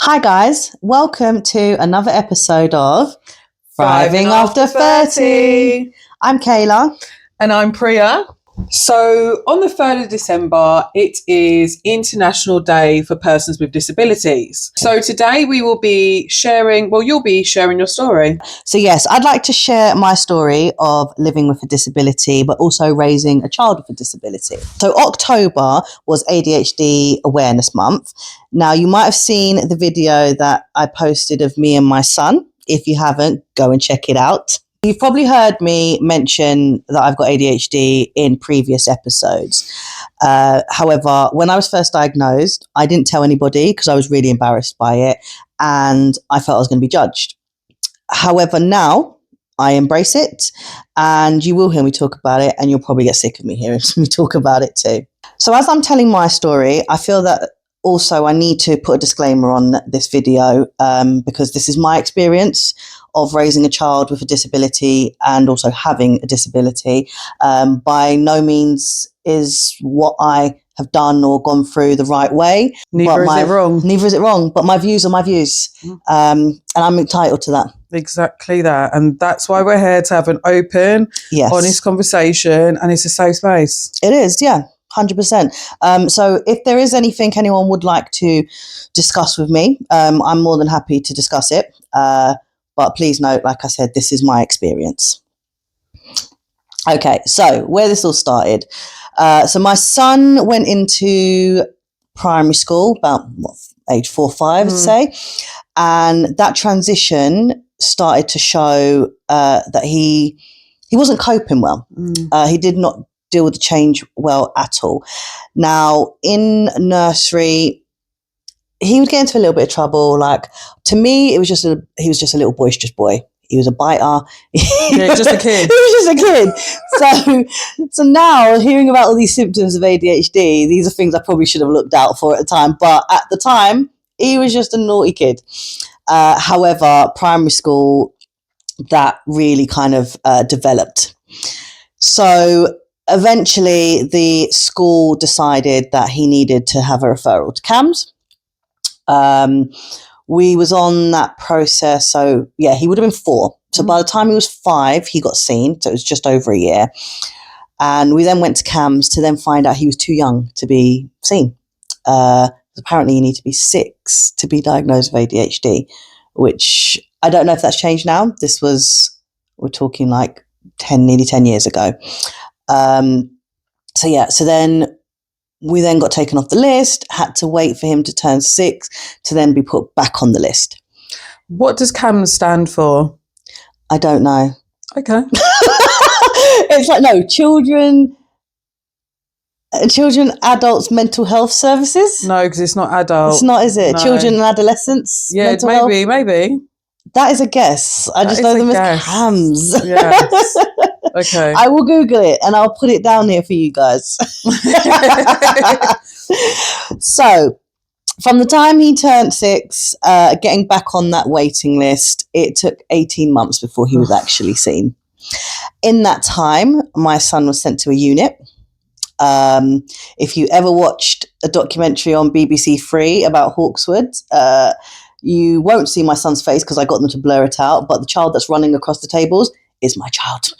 Hi guys, welcome to another episode of Thriving After 30. I'm Kayla. And I'm Priya. So on the 3rd of December, it is International Day for Persons with Disabilities. So today we will be sharing, you'll be sharing your story. So yes, I'd like to share my story of living with a disability, but also raising a child with a disability. So October was ADHD Awareness Month. Now you might have seen the video that I posted of me and my son. If you haven't, go and check it out. You've probably heard me mention that I've got ADHD in previous episodes. However, when I was first diagnosed, I didn't tell anybody because I was really embarrassed by it and I felt I was going to be judged. However, now I embrace it and you will hear me talk about it and you'll probably get sick of me hearing me talk about it too. So as I'm telling my story, I feel that also I need to put a disclaimer on this video because this is my experience of raising a child with a disability and also having a disability. By no means is what I have done or gone through the right way. Neither is it wrong. But my views are my views. And I'm entitled to that. Exactly that. And that's why we're here, to have an open, honest conversation, and it's a safe space. It is, yeah. 100%. So if there is anything anyone would like to discuss with me, I'm more than happy to discuss it. But please note, like I said, this is my experience. Okay, so where this all started. So my son went into primary school about age 4 or 5, I'd say. And that transition started to show that he wasn't coping well. He did not deal with the change well at all. Now, in nursery, he would get into a little bit of trouble. Like, to me, he was just a little boisterous boy. He was a biter. Yeah, just a kid. He was just a kid. So now, hearing about all these symptoms of ADHD, these are things I probably should have looked out for at the time. But at the time, he was just a naughty kid. However, primary school, that really kind of developed. So eventually, the school decided that he needed to have a referral to CAMHS. We was on that process. So yeah, he would have been 4. So by the time he was 5, he got seen. So it was just over a year. And we then went to CAMHS to then find out he was too young to be seen. Apparently you need to be 6 to be diagnosed with ADHD, which I don't know if that's changed now. We're talking like nearly 10 years ago. So then we then got taken off the list, had to wait for him to turn 6 to then be put back on the list. What does CAMHS stand for? I don't know. Okay. It's like, no, children, adults, mental health services. No, because it's not adult. It's not, is it? No. Children and adolescents. Yeah, maybe. That is a guess. I just know them as CAMHS. Yes. Okay. I will Google it and I'll put it down here for you guys. So, from the time he turned 6, getting back on that waiting list, it took 18 months before he was actually seen. In that time, my son was sent to a unit. If you ever watched a documentary on BBC 3 about Hawkswood, you won't see my son's face because I got them to blur it out, but the child that's running across the tables is my child.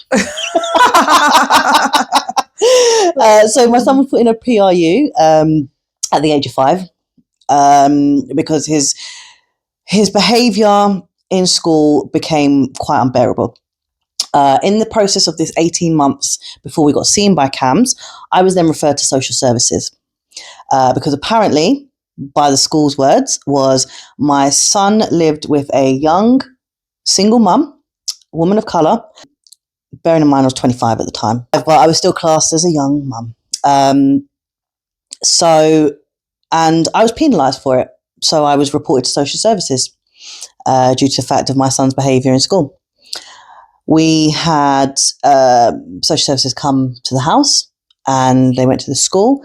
So my son was put in a PRU at the age of 5 because his behaviour in school became quite unbearable. In the process of this 18 months before we got seen by CAMHS, I was then referred to social services because apparently, by the school's words, was my son lived with a young single mum, woman of colour. Bearing in mind I was 25 at the time, but I was still classed as a young mum. And I was penalised for it. So I was reported to social services due to the fact of my son's behaviour in school. We had social services come to the house and they went to the school.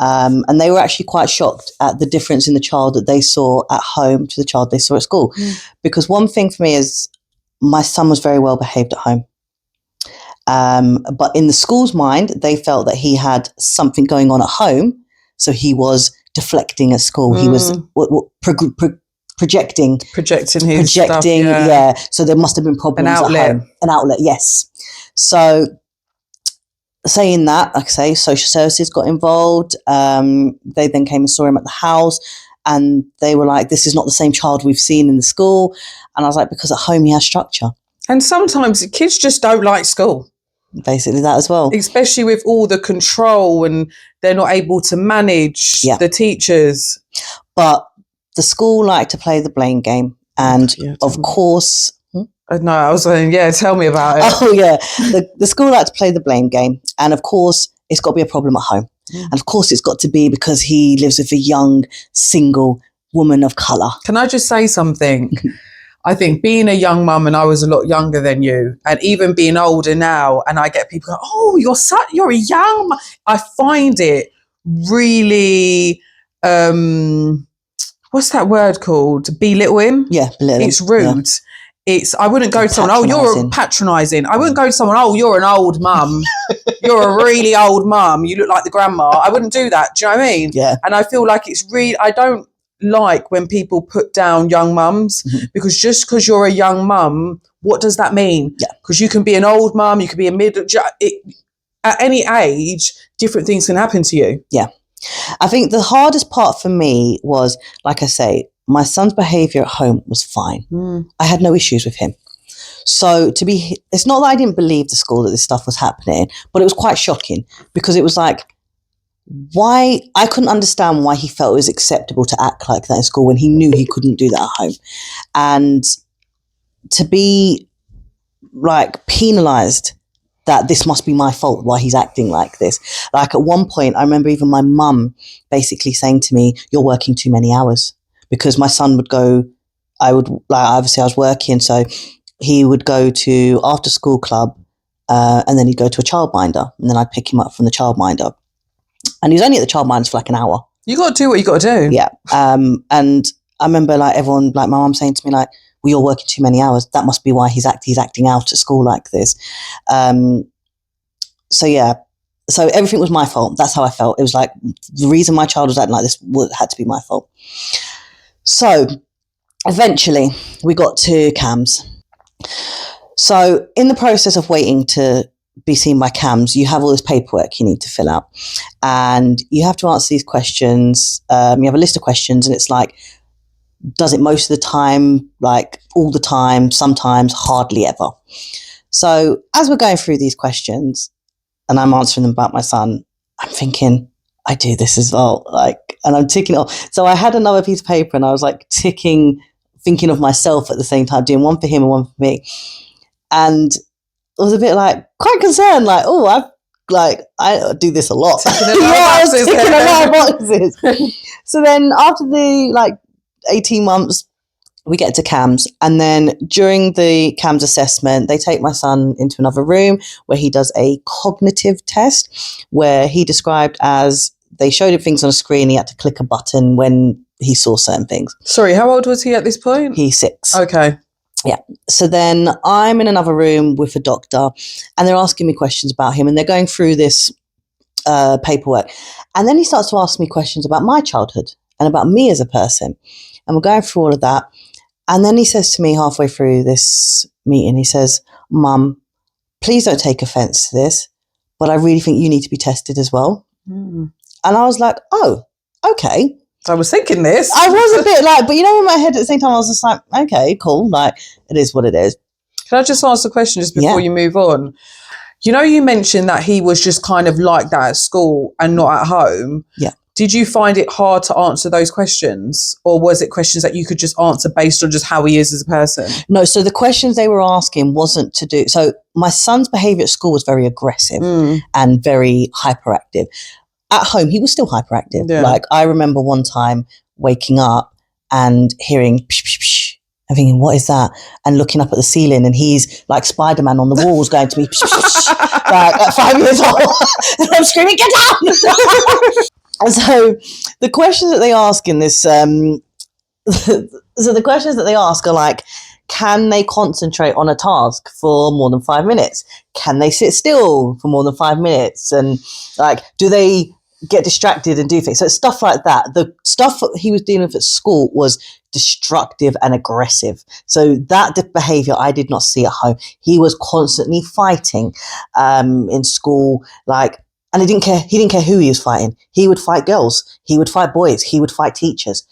And they were actually quite shocked at the difference in the child that they saw at home to the child they saw at school. Because one thing for me is my son was very well behaved at home. But in the school's mind, they felt that he had something going on at home. So he was deflecting at school. He was projecting his stuff, yeah. So there must have been problems An outlet. at home. An outlet, yes. So saying that, like I say, social services got involved. They then came and saw him at the house, and they were like, this is not the same child we've seen in the school. And I was like, because at home he has structure. And sometimes kids just don't like school. Basically that as well. Especially with all the control, and they're not able to manage the teachers. But the school like to play the blame game. And of course... No, I was saying, tell me about it. Oh, yeah. The school like to play the blame game. And of course, it's got to be a problem at home. And of course, it's got to be because he lives with a young, single woman of colour. Can I just say something? I think being a young mum, and I was a lot younger than you, and even being older now, and I get people go, oh, you're a young mum. I find it really, what's that word called? Belittling? Yeah, belittling. It's rude. Yeah. I wouldn't go to someone, oh, you're patronising. I wouldn't go to someone, oh, you're an old mum. You're a really old mum. You look like the grandma. I wouldn't do that. Do you know what I mean? Yeah. And I feel like it's really, I don't like when people put down young mums, because just because you're a young mum, what does that mean? Yeah. Because you can be an old mum, you can be a at any age, different things can happen to you. Yeah. I think the hardest part for me was, like I say, my son's behaviour at home was fine. I had no issues with him. So it's not that I didn't believe the school that this stuff was happening, but it was quite shocking, because it was like, why? I couldn't understand why he felt it was acceptable to act like that in school when he knew he couldn't do that at home. And to be like penalised that this must be my fault why he's acting like this. Like at one point, I remember even my mum basically saying to me, you're working too many hours. Because my son would go, obviously I was working, so he would go to after school club, and then he'd go to a childminder, and then I'd pick him up from the childminder. And he was only at the childminder for like an hour. You got to do what you got to do. Yeah. And I remember like everyone, like my mum saying to me like, well, you're working too many hours. That must be why he's acting out at school like this. So yeah. So everything was my fault. That's how I felt. It was like the reason my child was acting like this had to be my fault. So eventually we got to CAMS. So in the process of waiting to be seen by CAMS, you have all this paperwork you need to fill out, and you have to answer these questions. You have a list of questions, and it's like, does it most of the time, like all the time, sometimes, hardly ever. So as we're going through these questions and I'm answering them about my son, I'm thinking, I do this as well. And I'm ticking off. So I had another piece of paper and I was like thinking of myself at the same time, doing one for him and one for me. And I was a bit like quite concerned, like, oh, I do this a lot. I was ticking a lot of boxes. So then after the 18 months, we get to CAMS, and then during the CAMS assessment, they take my son into another room where he does a cognitive test, where he described as they showed him things on a screen. He had to click a button when he saw certain things. Sorry, how old was he at this point? He's 6. Okay. Yeah. So then I'm in another room with a doctor, and they're asking me questions about him, and they're going through this paperwork. And then he starts to ask me questions about my childhood and about me as a person. And we're going through all of that. And then he says to me halfway through this meeting, he says, Mum, please don't take offence to this, but I really think you need to be tested as well. And I was like, oh, okay. I was thinking this. I was a bit like, but in my head at the same time, I was just like, okay, cool. Like, it is what it is. Can I just ask a question just before you move on? You mentioned that he was just kind of like that at school and not at home. Yeah. Did you find it hard to answer those questions, or was it questions that you could just answer based on just how he is as a person? No, so the questions they were asking wasn't to do... So my son's behaviour at school was very aggressive and very hyperactive. At home, he was still hyperactive. Yeah. Like, I remember one time waking up and hearing psh, psh, psh, and thinking, what is that? And looking up at the ceiling, and he's like Spider-Man on the walls going to me, psh, psh, psh, like at 5 years old. And I'm screaming, get down! And so the questions that they ask in this, so the questions that they ask are like, can they concentrate on a task for more than 5 minutes? Can they sit still for more than 5 minutes? And like, do they get distracted and do things. So it's stuff like that. The stuff he was dealing with at school was destructive and aggressive. So that behavior I did not see at home. He was constantly fighting in school, like, and he didn't care who he was fighting. He would fight girls. He would fight boys. He would fight teachers.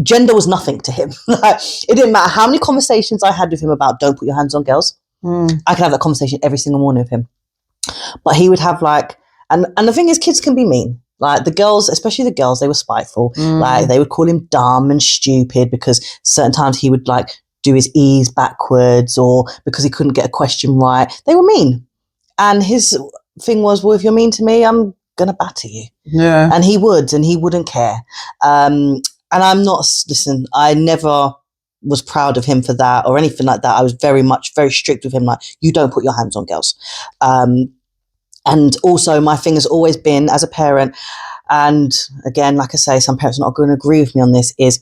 Gender was nothing to him. Like, it didn't matter how many conversations I had with him about don't put your hands on girls. I could have that conversation every single morning with him. But he would have like, and the thing is, kids can be mean. Like the girls, especially the girls, they were spiteful. Like they would call him dumb and stupid because certain times he would like do his E's backwards, or because he couldn't get a question right. They were mean. And his thing was, well, if you're mean to me, I'm going to batter you. Yeah. And he wouldn't care. And I'm not, listen, I never was proud of him for that or anything like that. I was very strict with him. Like, you don't put your hands on girls. And also my thing has always been as a parent, and again, like I say, some parents are not going to agree with me on this, is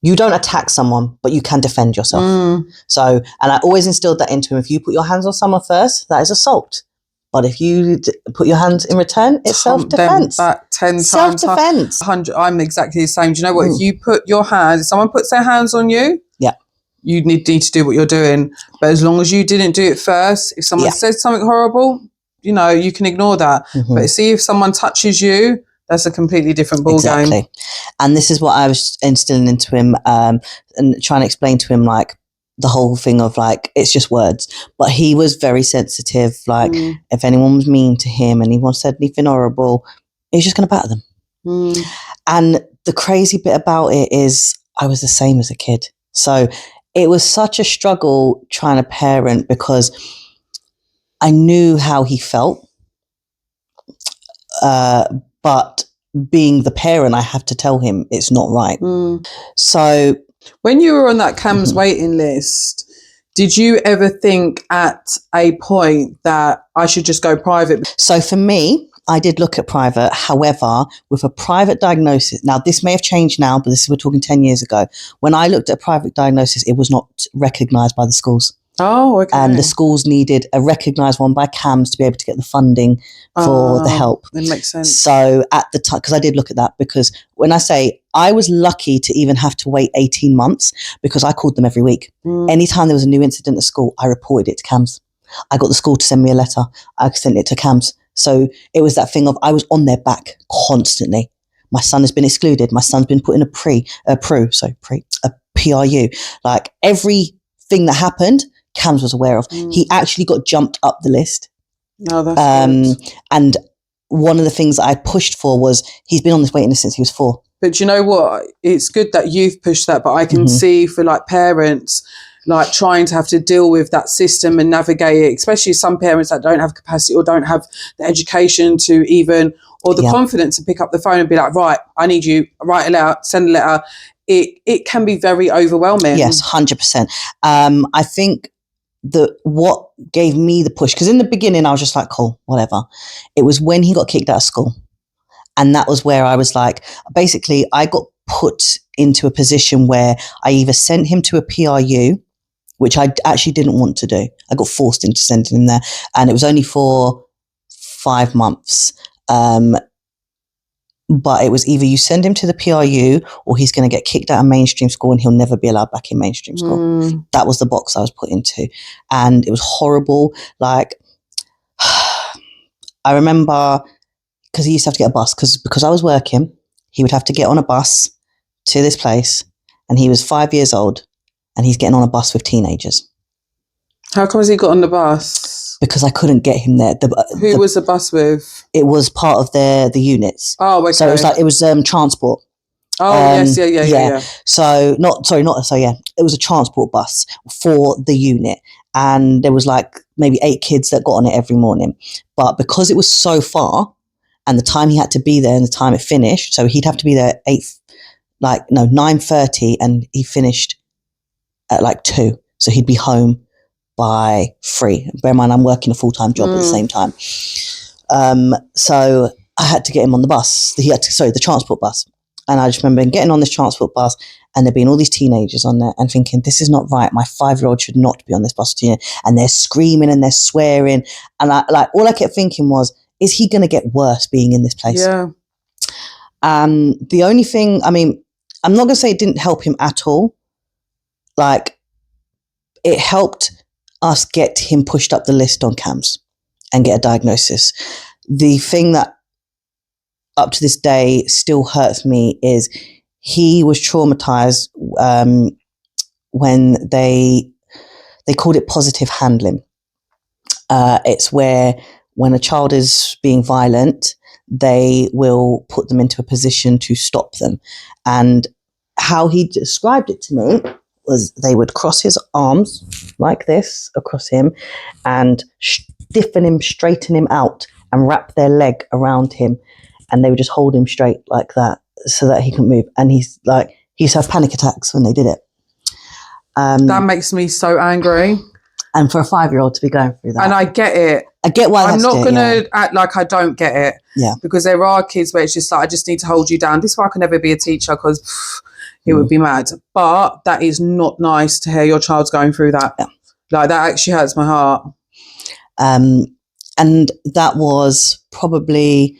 you don't attack someone, but you can defend yourself. So, and I always instilled that into him. If you put your hands on someone first, that is assault. But if you put your hands in return, it's self-defense. Back 10 times. Self-defense. 100. I'm exactly the same. Do you know what? If you put your hands, if someone puts their hands on you, you need to do what you're doing. But as long as you didn't do it first, if someone says something horrible, you know, you can ignore that. But see, if someone touches you, that's a completely different ballgame. Exactly. And this is what I was instilling into him and trying to explain to him, like, the whole thing of, like, it's just words. But he was very sensitive. Like, if anyone was mean to him and anyone said anything horrible, he was just going to batter them. And the crazy bit about it is I was the same as a kid. So it was such a struggle trying to parent because I knew how he felt. But being the parent, I have to tell him it's not right. So when you were on that CAMHS waiting list, did you ever think at a point that I should just go private? So for me, I did look at private. However, with a private diagnosis, now this may have changed now, but we're talking 10 years ago. When I looked at private diagnosis, it was not recognised by the schools. Oh, okay. And the schools needed a recognised one by CAMHS to be able to get the funding for the help. That makes sense. So at the time, because I did look at that, because when I say I was lucky to even have to wait 18 months because I called them every week. Anytime there was a new incident at school, I reported it to CAMHS. I got the school to send me a letter. I sent it to CAMHS. So it was that thing of I was on their back constantly. My son has been excluded. My son's been put in a PRU. Like everything that happened, CAMHS was aware of. He actually got jumped up the list. Oh, that's good. And one of the things I pushed for was he's been on this waiting list since he was 4. But you know what? It's good that you've pushed that, but I can see for like parents, like trying to have to deal with that system and navigate it, especially some parents that don't have capacity or don't have the education to even, or the confidence to pick up the phone and be like, right, I need you, write a letter, send a letter. It can be very overwhelming. Yes, 100%. I think what gave me the push, because in the beginning I was just like, cool, whatever. It was when he got kicked out of school. And that was where I was like, basically I got put into a position where I either sent him to a PRU, which I actually didn't want to do. I got forced into sending him there, and it was only for 5 months. But it was either you send him to the PRU or he's going to get kicked out of mainstream school and he'll never be allowed back in mainstream school. That was the box I was put into. And it was horrible. Like, I remember, because he used to have to get a bus, because I was working, he would have to get on a bus to this place, and he was 5 years old and he's getting on a bus with teenagers. How come he got on the bus? Because I couldn't get him there. Who was the bus with? It was part of the units. Oh, okay. So it was transport. Oh, yes, yeah. So it was a transport bus for the unit, and there was like maybe 8 kids that got on it every morning. But because it was so far, and the time he had to be there and the time it finished, so he'd have to be there 9:30, and he finished at like 2, so he'd be home by 3. Bear in mind, I'm working a full-time job at the same time. So I had to get him on the bus. The transport bus. And I just remember getting on this transport bus and there being all these teenagers on there and thinking, this is not right. My 5-year-old should not be on this bus. And they're screaming and they're swearing. And all I kept thinking was, is he going to get worse being in this place? Yeah. The only thing, I mean, I'm not going to say it didn't help him at all. Like, it helped us get him pushed up the list on CAMHS and get a diagnosis. The thing that up to this day still hurts me is he was traumatized when they called it positive handling. It's where when a child is being violent, they will put them into a position to stop them. And how he described it to me was they would cross his arms like this across him and stiffen him, straighten him out and wrap their leg around him. And they would just hold him straight like that so that he couldn't move. And he used to have panic attacks when they did it. That makes me so angry. And for a 5-year-old to be going through that. And I get it. I get why I'm not going to act like I don't get it. Yeah. Because there are kids where it's just like, I just need to hold you down. This is why I can never be a teacher, because it would be mad. But that is not nice to hear your child's going through that. Yeah. Like, that actually hurts my heart. And that was probably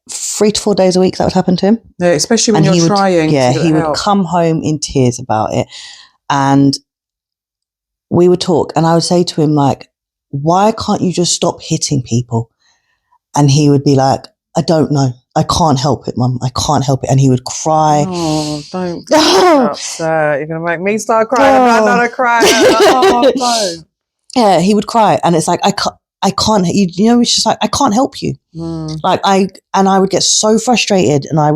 3 to 4 days a week that would happen to him. Yeah, especially when you're trying. Yeah, he would come home in tears about it. And we would talk, and I would say to him, like, why can't you just stop hitting people? And he would be like, I don't know. I can't help it, Mum. I can't help it. And he would cry. Oh, don't get upset. You're going to make me start crying. I'm not crying. Oh, no. Yeah, he would cry. And it's like, I can't, you know, it's just like, I can't help you. Like, I would get so frustrated, and I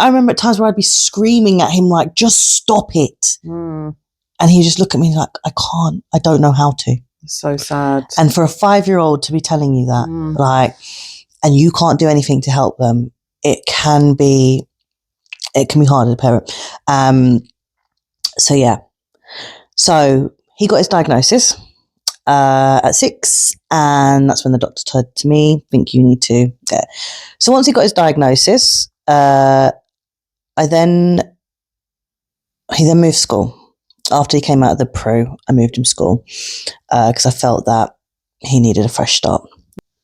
remember at times where I'd be screaming at him, like, just stop it. And he'd just look at me like, I can't, I don't know how to. It's so sad. And for a 5-year-old to be telling you that, like, and you can't do anything to help them, it can be hard as a parent. So yeah. So he got his diagnosis at 6, and that's when the doctor said to me, I think you need to get. So once he got his diagnosis, he then moved school. After he came out of the pro, I moved him school because I felt that he needed a fresh start.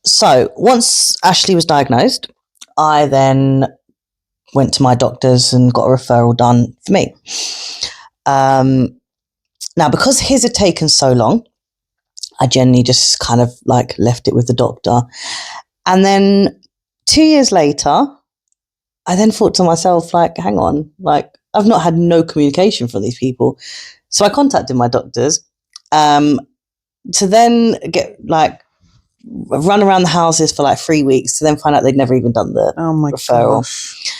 So once Ashley was diagnosed, I then went to my doctors and got a referral done for me. Now, because his had taken so long, I generally just kind of like left it with the doctor. And then 2 years later, I then thought to myself, like, hang on, like, I've not had no communication from these people. So I contacted my doctors to then get like run around the houses for like 3 weeks to then find out they'd never even done the referral. Gosh.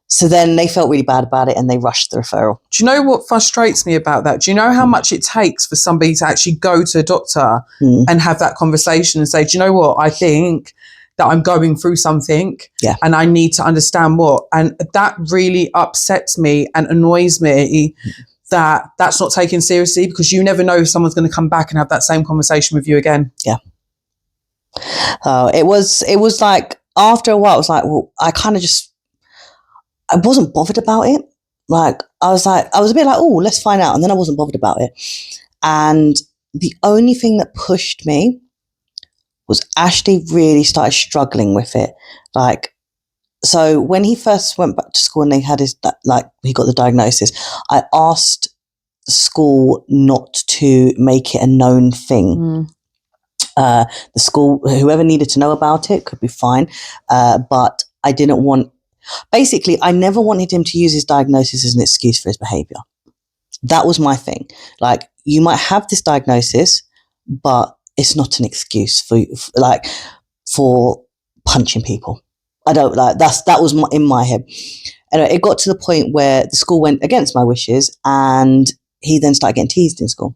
So then they felt really bad about it and they rushed the referral. Do you know what frustrates me about that? Do you know how much it takes for somebody to actually go to a doctor and have that conversation and say, do you know what? I think that I'm going through something and I need to understand what. And that really upsets me and annoys me that that's not taken seriously, because you never know if someone's going to come back and have that same conversation with you again. Yeah. It was like, after a while, it was like, well, I wasn't bothered about it. Like, I was a bit like, oh, let's find out. And then I wasn't bothered about it. And the only thing that pushed me was Ashley really started struggling with it. Like, so when he first went back to school and they had he got the diagnosis, I asked the school not to make it a known thing. The school, whoever needed to know about it could be fine. But I didn't want, basically, I never wanted him to use his diagnosis as an excuse for his behavior. That was my thing. Like, you might have this diagnosis, but it's not an excuse for punching people. I don't like that was in my head. Anyway, it got to the point where the school went against my wishes, and he then started getting teased in school.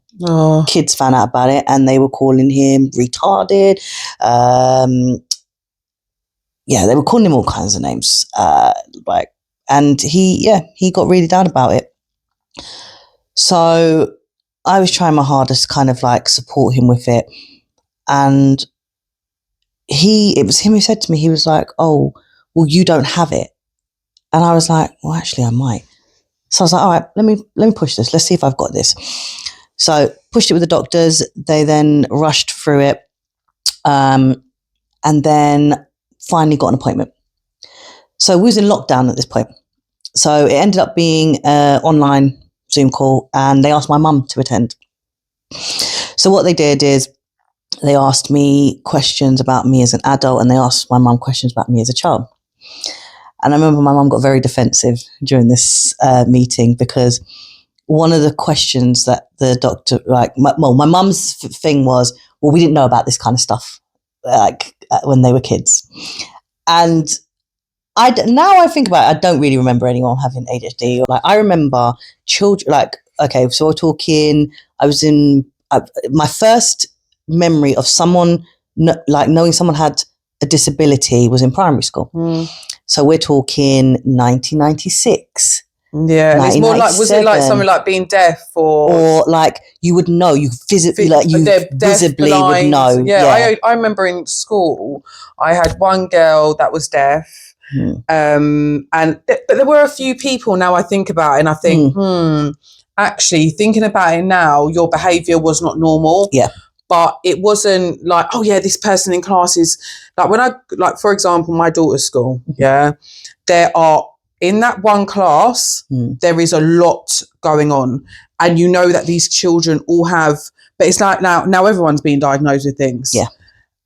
Kids found out about it, and they were calling him retarded. They were calling him all kinds of names. And he got really down about it. So I was trying my hardest to kind of like support him with it. And it was him who said to me, he was like, oh, well, you don't have it. And I was like, well, actually I might. So I was like, all right, let me push this. Let's see if I've got this. So pushed it with the doctors. They then rushed through it. And and then finally got an appointment. So we was in lockdown at this point. So it ended up being an online Zoom call, and they asked my mum to attend. So what they did is they asked me questions about me as an adult, and they asked my mum questions about me as a child. And I remember my mum got very defensive during this meeting, because one of the questions that the doctor, my mum's thing was, well, we didn't know about this kind of stuff when they were kids. And now I think about it, I don't really remember anyone having ADHD. I remember children, so we're talking, I was in, my first memory of someone, knowing someone had a disability was in primary school. So we're talking 1996. Yeah, and it's more like, was it like something like being deaf, or like you would know, you visibly blind. would know. Yeah. I remember in school, I had one girl that was deaf, but there were a few people. Now I think about it, and I think, actually thinking about it now, your behaviour was not normal. Yeah. But it wasn't like, oh yeah, this person in class is like, when I, like, for example, my daughter's school, there are, in that one class, there is a lot going on. And you know that these children all have, but it's like now everyone's being diagnosed with things. Yeah.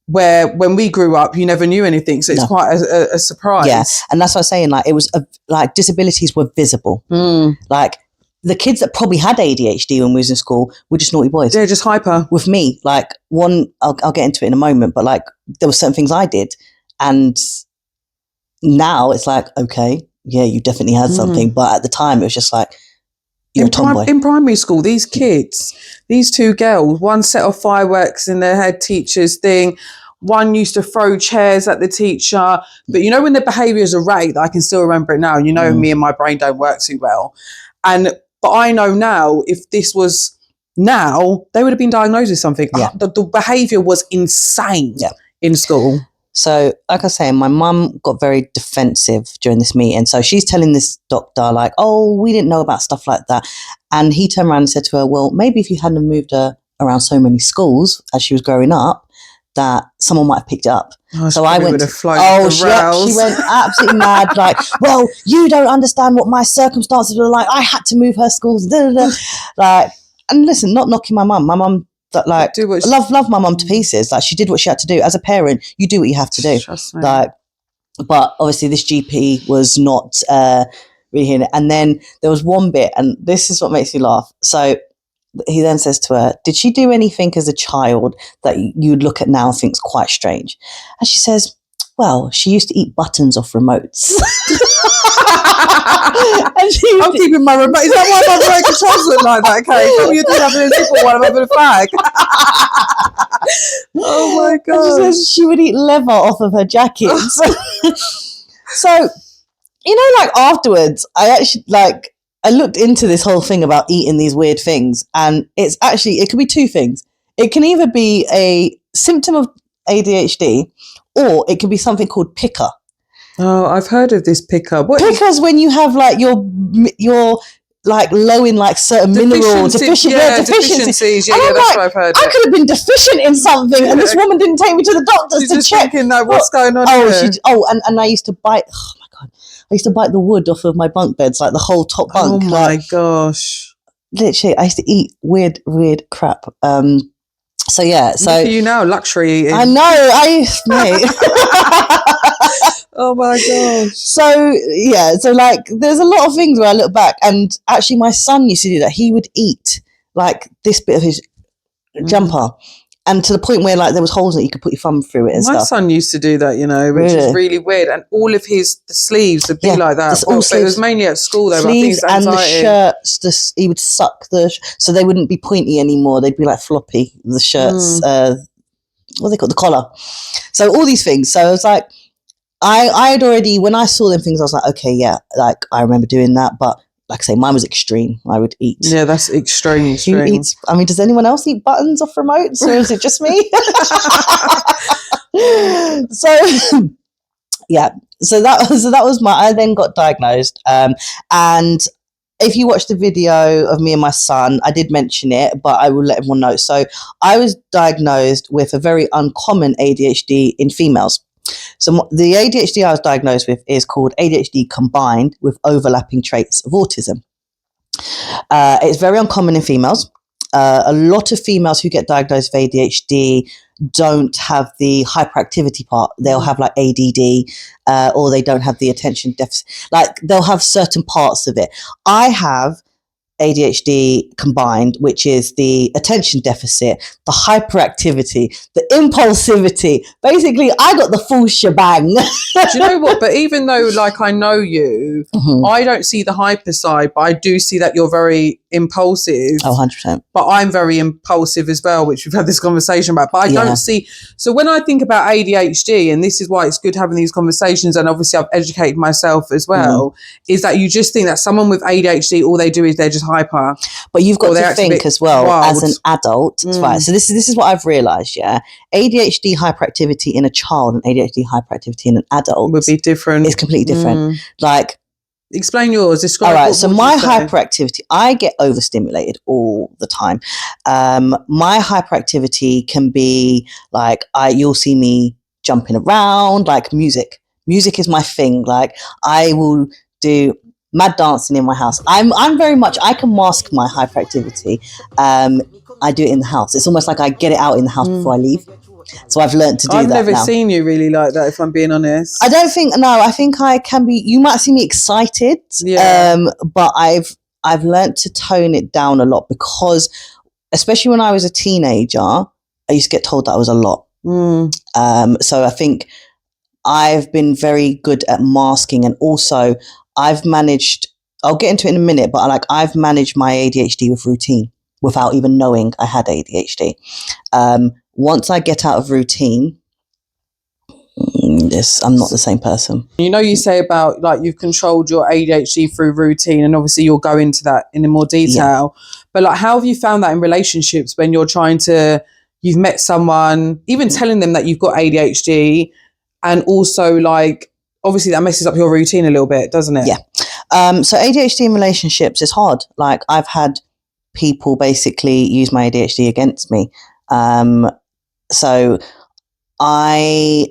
Where when we grew up, you never knew anything. So it's quite a surprise. Yeah. And that's what I'm saying. Like, it was disabilities were visible. Like, the kids that probably had ADHD when we was in school were just naughty boys. They're just hyper. With me, like, I'll get into it in a moment, but like, there were certain things I did, and now it's like, okay, yeah, you definitely had something, but at the time it was just like, you're a tomboy. In primary school, these kids, these two girls, one set off fireworks in their head teacher's thing. One used to throw chairs at the teacher. But you know, when the behaviour is erratic, I can still remember it now. You know, me and my brain don't work too well. But I know now, if this was now, they would have been diagnosed with something. Yeah. The behaviour was insane in school. So, like I say, my mum got very defensive during this meeting. So she's telling this doctor, like, oh, we didn't know about stuff like that. And he turned around and said to her, well, maybe if you hadn't moved her around so many schools as she was growing up, that someone might have picked it up. So I went, she went absolutely mad, like, well, you don't understand what my circumstances were like. I had to move her schools. Like, and listen, not knocking my mum. My mum, love my mum to pieces. Like, she did what she had to do. As a parent, you do what you have to do. Like, but obviously this GP was not really hearing it. And then there was one bit, and this is what makes me laugh. So he then says to her, did she do anything as a child that you'd look at now and think's quite strange? And she says, well, she used to eat buttons off remotes. I'm keeping my remote. Is that why my remote controls look like that? Okay, so you do have a different one. I'm having a flag. Oh my god! And she says she would eat leather off of her jackets. So, you know, like, afterwards, I actually, like, I looked into this whole thing about eating these weird things, and it's actually, it could be two things. It can either be a symptom of ADHD, or it can be something called picker. Oh, I've heard of this picker. Picker's when you have, like, your like low in, like, certain mineral deficiencies. Yeah, that's what I've heard. I could have been deficient in something, and this woman didn't take me to the doctors She's to just check. Thinking, what's going on here? And I used to bite. Oh my god, I used to bite the wood off of my bunk beds, like the whole top bunk. Oh my gosh! Literally, I used to eat weird crap. So yeah, so look at you now, luxury eating. I know, mate. Oh my gosh. So yeah, so like, there's a lot of things where I look back, and actually my son used to do that. He would eat like this bit of his jumper, and to the point where, like, there was holes that you could put your thumb through it and my stuff. son used to do that, you know, which is really weird. And all of the sleeves would be like that. But it was mainly at school though. Sleeves, but I think it's and the shirts, he would suck so they wouldn't be pointy anymore. They'd be like floppy, the shirts, what they call the collar. So all these things. So I was like, I had already, when I saw them things, I was like, okay, yeah, like, I remember doing that. But like I say, mine was extreme. I would eat. Yeah, that's extreme. I mean, does anyone else eat buttons off remotes, or is it just me? So yeah, so that was I then got diagnosed, and if you watch the video of me and my son, I did mention it, but I will let everyone know. So I was diagnosed with a very uncommon ADHD in females. So the ADHD I was diagnosed with is called ADHD combined with overlapping traits of autism. It's very uncommon in females. A lot of females who get diagnosed with ADHD don't have the hyperactivity part. They'll have like ADD, or they don't have the attention deficit. Like they'll have certain parts of it. I have ADHD combined, which is the attention deficit, the hyperactivity, the impulsivity. Basically, I got the full shebang. Do you know what? But even though, like, I know you, I don't see the hyper side, but I do see that you're very impulsive. Oh, 100%. But I'm very impulsive as well, which we've had this conversation about. But I don't see... So when I think about ADHD, and this is why it's good having these conversations, and obviously I've educated myself as well, is that you just think that someone with ADHD, all they do is they're just hyper. But you've got to think as well, wild. as an adult, right? So this is what I've realised, yeah? ADHD hyperactivity in a child and ADHD hyperactivity in an adult would be different. It's completely different. Like, explain yours. Describe. All right. So my hyperactivity, I get overstimulated all the time. My hyperactivity can be like, you'll see me jumping around, like music. Music is my thing. Like I will do mad dancing in my house. I'm very much, I can mask my hyperactivity. I do it in the house. It's almost like I get it out in the house before I leave. So I've learned to do that. I've never seen you really like that, if I'm being honest. I don't think, no, I think I can be, you might see me excited, but I've learned to tone it down a lot because, especially when I was a teenager, I used to get told that I was a lot. So I think I've been very good at masking, and also I've managed, I'll get into it in a minute, but I've managed my ADHD with routine without even knowing I had ADHD. Once I get out of routine, I'm not the same person. You know, you say about like you've controlled your ADHD through routine, and obviously you'll go into that in more detail. But like, how have you found that in relationships when you're you've met someone, even telling them that you've got ADHD, and also like, obviously that messes up your routine a little bit, doesn't it? Yeah. So ADHD in relationships is hard. Like I've had people basically use my ADHD against me. So I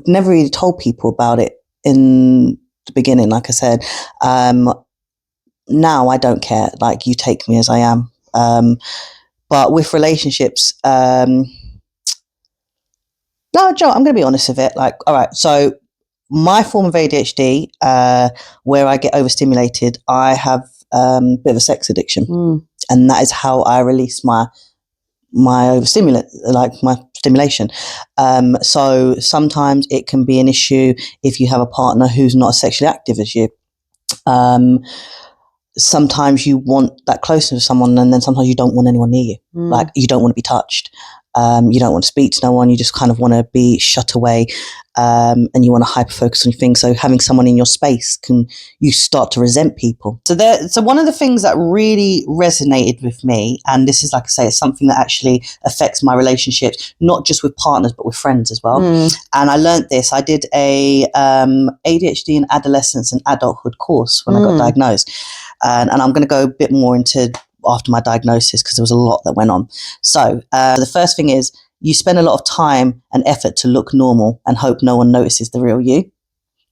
never really told people about it in the beginning. Like I said, now I don't care. Like you take me as I am. But with relationships, no, Joe, I'm going to be honest with it. Like, all right. So my form of ADHD, where I get overstimulated, I have a bit of a sex addiction, and that is how I release my stimulation. So sometimes it can be an issue if you have a partner who's not as sexually active as you. Sometimes you want that closeness with someone, and then sometimes you don't want anyone near you. Like you don't want to be touched. You don't want to speak to no one. You just kind of want to be shut away, and you want to hyper focus on your things. So having someone in your space you start to resent people. So one of the things that really resonated with me, and this is, like I say, it's something that actually affects my relationships, not just with partners but with friends as well. And I learned this. I did a ADHD in adolescence and adulthood course when I got diagnosed, and I'm going to go a bit more into after my diagnosis because there was a lot that went on. So the first thing is you spend a lot of time and effort to look normal and hope no one notices the real you.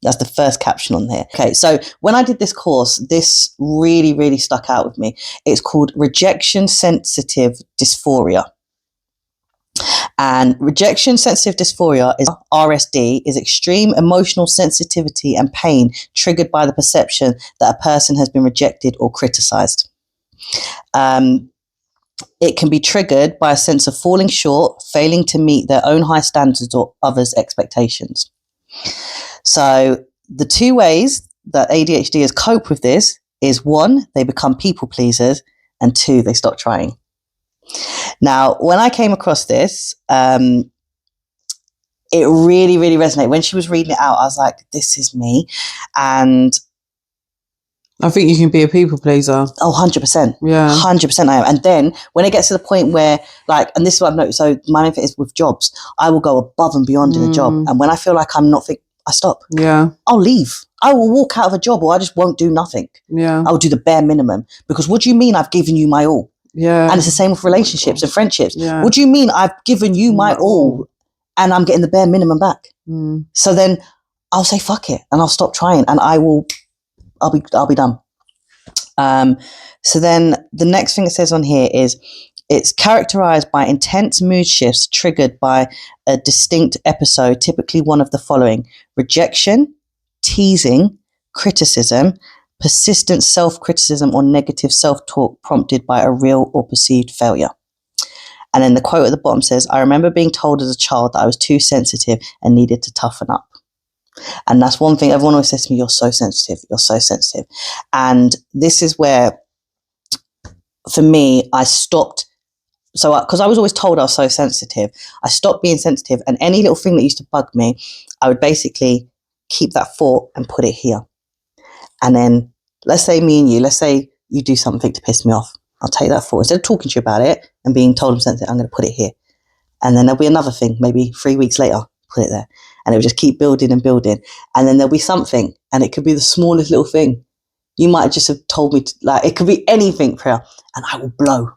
That's the first caption on here. Okay, so when I did this course, this really, really stuck out with me. It's called Rejection Sensitive Dysphoria. And rejection sensitive dysphoria is RSD, is extreme emotional sensitivity and pain triggered by the perception that a person has been rejected or criticized. It can be triggered by a sense of falling short, failing to meet their own high standards or others' expectations. So the two ways that ADHDers cope with this is 1, they become people pleasers, and 2, they stop trying. Now, when I came across this, it really, really resonated. When she was reading it out, I was like, this is me. And I think you can be a people pleaser. Oh, 100%. Yeah. 100% I am. And then when it gets to the point where, like, and this is what I've noticed, so my main thing is with jobs, I will go above and beyond in a job. And when I feel like I'm not I stop. Yeah. I'll leave. I will walk out of a job, or I just won't do nothing. Yeah. I'll do the bare minimum, because what do you mean I've given you my all? Yeah. And it's the same with relationships and friendships. Yeah. What do you mean I've given you my all and I'm getting the bare minimum back? So then I'll say fuck it, and I'll stop trying, and I'll be done. So then the next thing it says on here is, it's characterized by intense mood shifts triggered by a distinct episode, typically one of the following: rejection, teasing, criticism, persistent self-criticism or negative self-talk prompted by a real or perceived failure. And then the quote at the bottom says, I remember being told as a child that I was too sensitive and needed to toughen up. And that's one thing everyone always says to me, you're so sensitive, you're so sensitive. And this is where, for me, I stopped. So, because I was always told I was so sensitive, I stopped being sensitive. And any little thing that used to bug me, I would basically keep that thought and put it here. And then, let's say me and you, let's say you do something to piss me off. I'll take that thought. Instead of talking to you about it and being told I'm sensitive, I'm going to put it here. And then there'll be another thing, maybe 3 weeks later, put it there. And it'll just keep building and building. And then there'll be something, and it could be the smallest little thing. You might just have told me, it could be anything, Priya, and I will blow.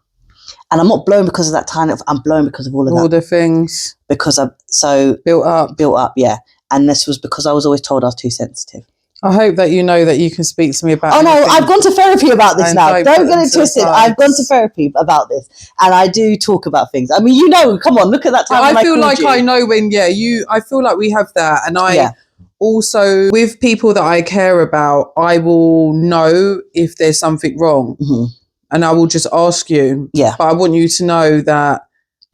And I'm not blown because of that time. I'm blown because of all of that. All the things. Because I'm so built up, yeah. And this was because I was always told I was too sensitive. I hope that you know that you can speak to me about Oh, no, I've gone to therapy about this now. Don't get it twisted. I've gone to therapy about this. And I do talk about things. I mean, come on, look at that time. I feel like I know when, I feel like we have that. And I also, with people that I care about, I will know if there's something wrong. Mm-hmm. And I will just ask you. Yeah. But I want you to know that,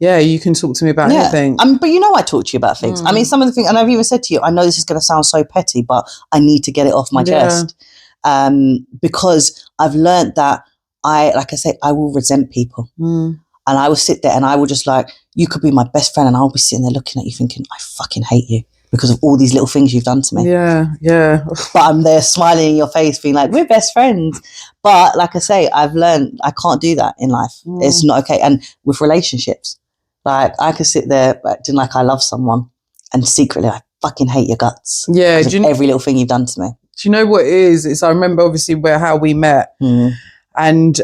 you can talk to me about anything. But I talk to you about things. I mean, some of the things, and I've even said to you, I know this is going to sound so petty, but I need to get it off my chest. Because I've learned that I will resent people. And I will sit there and I will just you could be my best friend and I'll be sitting there looking at you thinking, I fucking hate you because of all these little things you've done to me. Yeah. But I'm there smiling in your face being like, we're best friends. But like I say, I've learned I can't do that in life. It's not okay. And with relationships, I could sit there acting like I love someone and secretly I fucking hate your guts. Yeah. Every little thing you've done to me. Do you know what it is? It's I remember obviously how we met and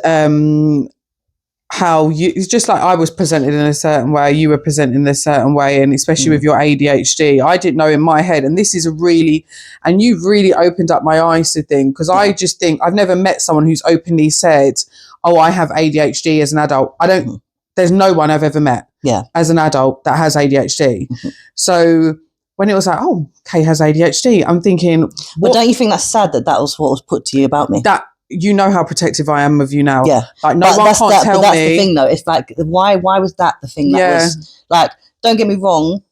how it's just like I was presented in a certain way, you were presented in a certain way, and especially with your ADHD, I didn't know in my head, and this is and you've really opened up my eyes to things, because I just think I've never met someone who's openly said, oh, I have ADHD as an adult. There's no one I've ever met as an adult that has ADHD. So when it was like, oh, Kay has ADHD, I'm thinking... But don't you think that's sad that was what was put to you about me? That you know how protective I am of you now. Yeah. Like, no one can't tell me... But that's the thing, though. It's like, why was that the thing that was... Like, don't get me wrong.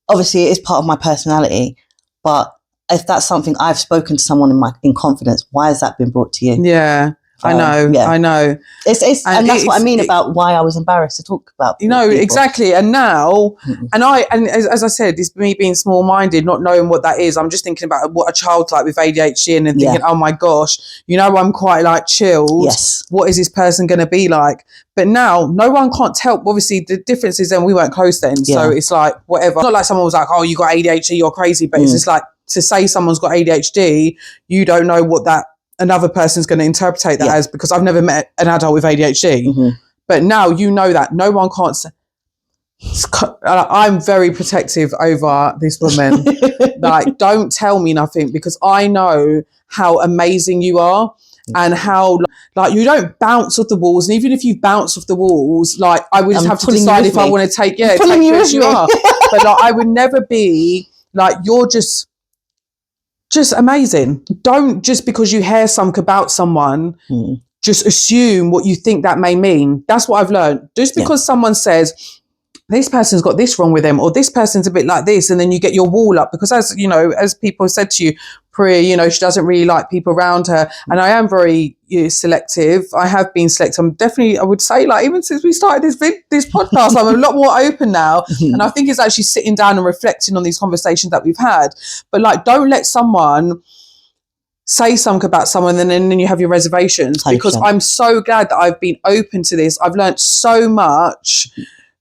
Obviously, it is part of my personality. But if that's something I've spoken to someone in confidence, why has that been brought to you? Yeah. I know. And that's what I mean about why I was embarrassed to talk about. Exactly. And now, and as I said, it's me being small-minded, not knowing what that is. I'm just thinking about what a child's like with ADHD and then thinking, oh my gosh, I'm quite chilled. Yes. What is this person going to be like? But now, no one can't tell. Obviously, the difference is then we weren't close then. Yeah. So it's like, whatever. It's not like someone was like, oh, you got ADHD, you're crazy. But it's just like, to say someone's got ADHD, you don't know what that another person's going to interpret that as, because I've never met an adult with ADHD. But now you know that no one can't say. I'm very protective over this woman. Don't tell me nothing, because I know how amazing you are and how you don't bounce off the walls. And even if you bounce off the walls, I would just have to decide if I want to take you as you are. But I would never be you're just amazing. Don't just because you hear something about someone, just assume what you think that may mean. That's what I've learned. Just because someone says, this person's got this wrong with them, or this person's a bit like this, and then you get your wall up, because as people said to you, Priya, she doesn't really like people around her. And I am very selective. I have been selective. I'm definitely, I would say, even since we started this podcast, I'm a lot more open now. And I think it's actually sitting down and reflecting on these conversations that we've had. But don't let someone say something about someone and then you have your reservations, 100%. Because I'm so glad that I've been open to this. I've learned so much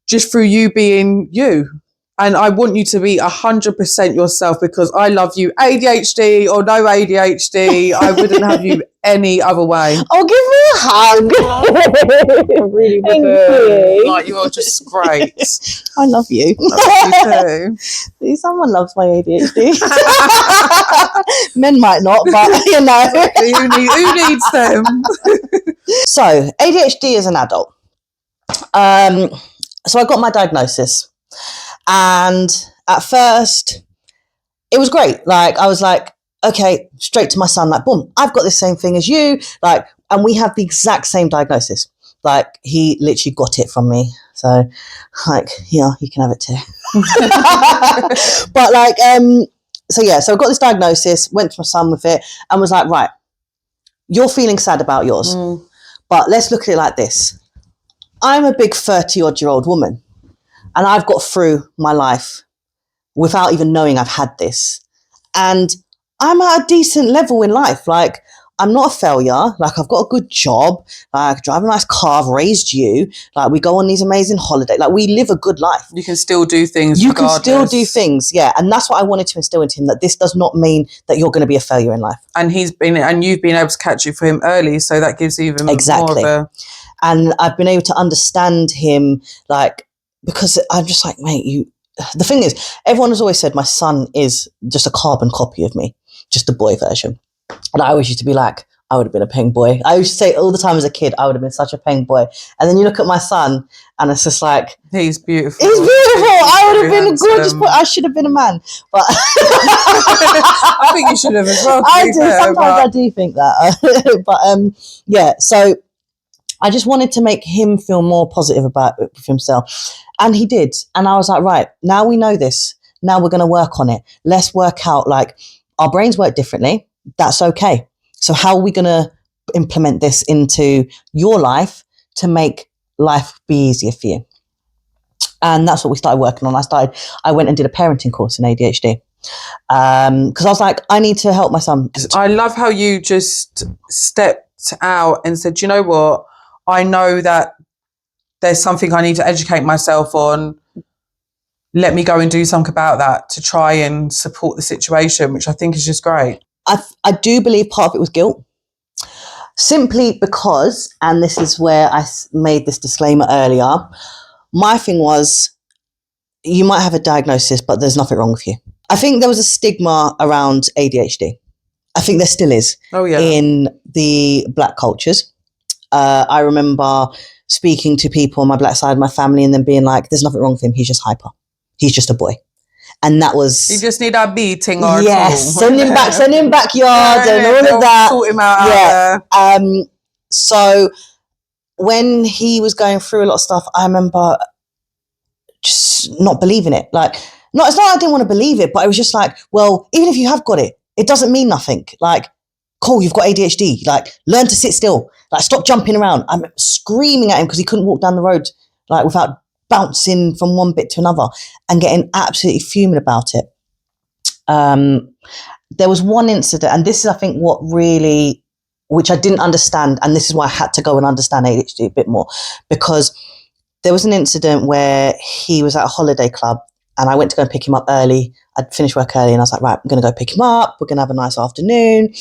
just through you being you. And I want you to be 100% yourself because I love you. ADHD or no ADHD, I wouldn't have you any other way. Oh, give me a hug. Really Thank wouldn't. you. Like, you are just great. I love you. I love you too. See, someone loves my ADHD. Men might not, but you know. Who needs them? So, ADHD as an adult. So I got my diagnosis, and at first it was great. Like, I was like, okay, straight to my son, like, boom, I've got the same thing as you. Like, and we have the exact same diagnosis. Like, he literally got it from me. So, like, yeah, you can have it too. But like, so yeah, so I got this diagnosis, went to my son with it, and was like, right, you're feeling sad about yours, but let's look at it like this. I'm a big 30-odd-year-old woman, and I've got through my life without even knowing I've had this. And I'm at a decent level in life. Like, I'm not a failure. Like, I've got a good job. Like, I drive a nice car. I've raised you. Like, we go on these amazing holidays. Like, we live a good life. You can still do things. You regardless. can still do things, yeah. And that's what I wanted to instill into him, that this does not mean that you're going to be a failure in life. And you've been able to catch it for him early, so that gives even Exactly. more of a... And I've been able to understand him, like, because I'm just like, mate, the thing is, everyone has always said my son is just a carbon copy of me, just a boy version. And I always used to be like, I would have been a peng boy. I used to say all the time as a kid, I would have been such a peng boy. And then you look at my son, and it's just like, he's beautiful. He's beautiful. I would have been a gorgeous boy. I should have been a man. But I think you should have as well. I do. Sometimes I do think that. But yeah, so I just wanted to make him feel more positive about it with himself. And he did. And I was like, right, now we know this. Now we're going to work on it. Let's work out, like, our brains work differently. That's okay. So how are we going to implement this into your life to make life be easier for you? And that's what we started working on. I went and did a parenting course in ADHD. Because I was like, I need to help my son. I love how you just stepped out and said, you know what? I know that there's something I need to educate myself on. Let me go and do something about that to try and support the situation, which I think is just great. I do believe part of it was guilt. Simply because, and this is where I made this disclaimer earlier, my thing was, you might have a diagnosis, but there's nothing wrong with you. I think there was a stigma around ADHD. I think there still is. Oh, yeah. In the Black cultures. I remember speaking to people on my Black side of my family and then being like, there's nothing wrong with him. He's just hyper. He's just a boy. And that was... You just need a beating or yes, send him backyard and all of that. Sort him out there. So when he was going through a lot of stuff, I remember just not believing it. Like, no, it's not I didn't want to believe it, but it was just like, well, even if you have got it, it doesn't mean nothing. Like, cool, you've got ADHD. Like, learn to sit still. Like, stop jumping around. I'm screaming at him because he couldn't walk down the road, like, without bouncing from one bit to another and getting absolutely fuming about it. There was one incident, and this is, I think, what really, which I didn't understand, and this is why I had to go and understand ADHD a bit more, because there was an incident where he was at a holiday club and I went to go and pick him up early. I'd finished work early and I was like, right, I'm going to go pick him up. We're going to have a nice afternoon.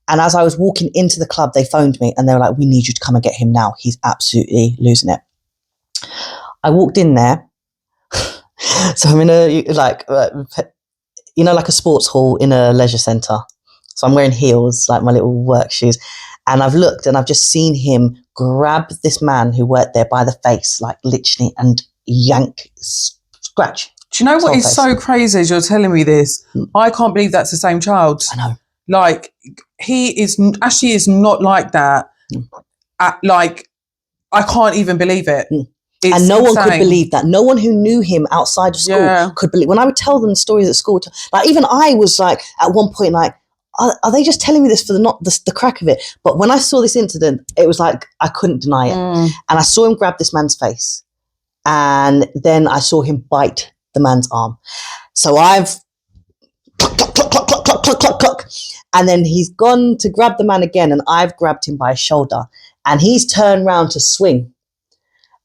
And as I was walking into the club, they phoned me and they were like, we need you to come and get him now. He's absolutely losing it. I walked in there. So I'm in a, like, like a sports hall in a leisure centre. So I'm wearing heels, like my little work shoes. And I've looked and I've just seen him grab this man who worked there by the face, like literally, and yank, scratch. Do you know what is so crazy as you're telling me this? I can't believe that's the same child. I know. Like, he is not like that. Like, I can't even believe it. It's and no insane. one could believe that. No one who knew him outside of school could believe. When I would tell them the stories at school, like, even I was like, at one point, like, are they just telling me this for the crack of it? But when I saw this incident, it was like, I couldn't deny it. And I saw him grab this man's face. And then I saw him bite the man's arm. So I've cluck. And then he's gone to grab the man again, and I've grabbed him by his shoulder. And he's turned round to swing.